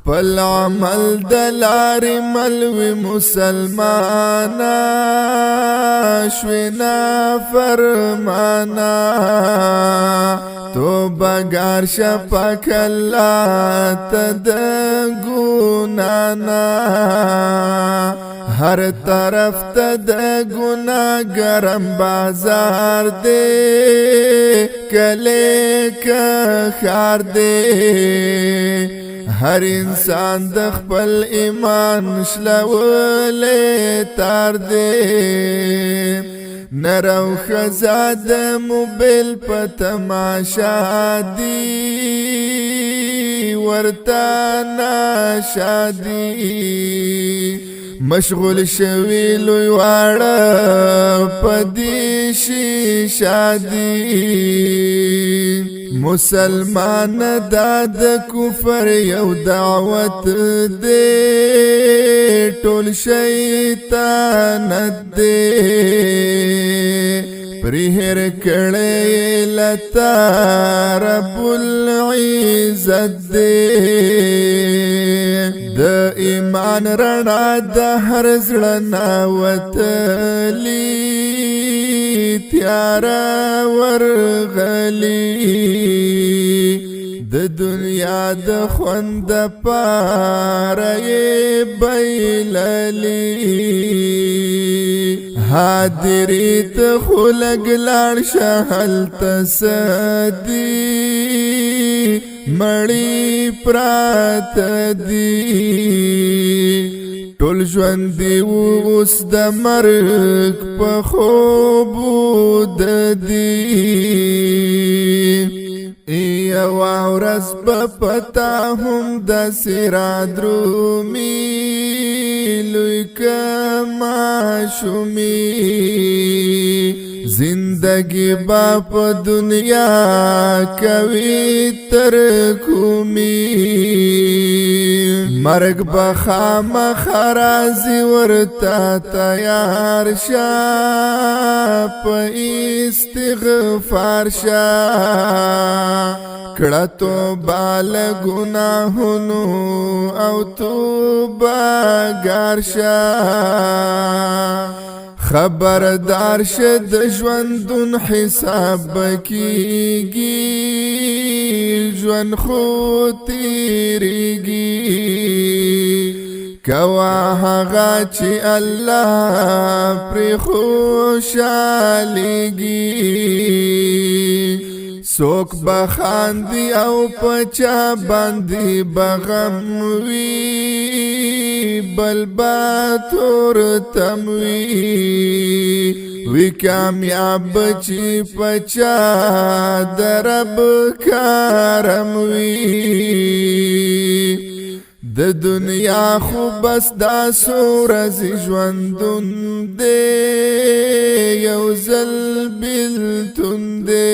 خپل عمل دلار ملوی مسلمانا شوینا فرمانا توبه گار شپاک اللہ تد گنانا ہر طرف تد گناہ گرم بازار دے کلے کا خار دے ہر انسان د خپل ایمان شلولې تار دے نرو خزاد موبیل په تماشا دی ورتا ناشادی مشغول شوی لوی واړه پدې شیشه دی مسلمان د کفر یو دعوت دے ټول شیطان دے پرهر کړه لتا رب العزت دے د ایمان رڼا د هر زړه ناوتلی تیارا ورغلی د دنیا د خوند پاره بیللی حاضری ته خلق لاړ شهل تسدی مړی پرات دی ټول ژوند دی اوس د مرګ په خوب دی یو ورځ په پتا هم د سرا درومي لوی کما شومي زندگی با په دنیا کوي تر کومي مرگ بخام خرازی ورتا تیار شا پا استغفار شا کڑا تو بال گناہنو او تو باگار شا خبردار شد ژوندون حساب کیږي ژوند خو تیریږي کوا هغه چې الله پر خوشاليږي سوک بخاندي او پچا باندې بغم وی بل باتور تموی وی کامیاب چی پچا درب کارم وی د دنیا خو بس دا سورز ژوندون دے یو زل بلتون دے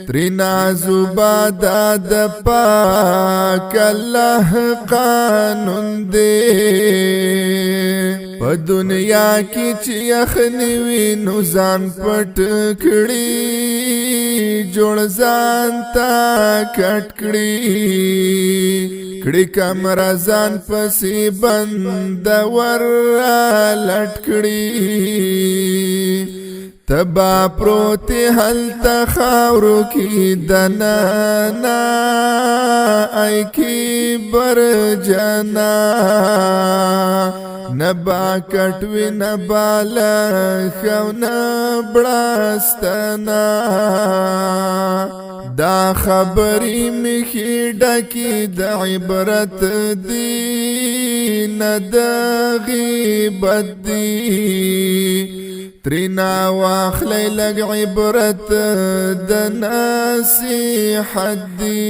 ترینا زبادا د پاک اللہ قانون دے په دنیا کی چې یخنی وي نو ځان پټ کړي جوړ ځان تا کټ کړي کړي کمره ځان پسې بند ور لټ کړي تبا پروتی حلتا خاورو کی دنانا ای کی بر جانا نبا کټوی نبا لخو نبڑاستانا دا خبری مخی ڈکی دا عبرت دی ندا غیبت دی ترینا واخلی لگ عبرت د نصیحت دی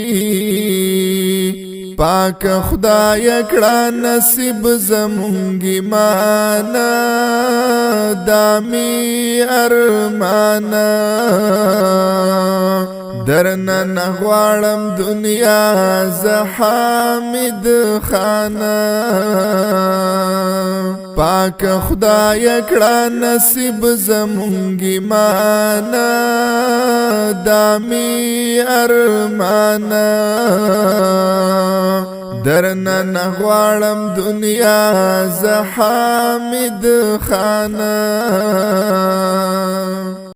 پاک خدای کړه نصیب زمونږی مانا دامی ارمانا درنا نغوارم دنیا زحامد خانا پاک خدای کړه نصیب زمونږی مانا دامی ارمانا درنا نغوارم دنیا ز حامد خانه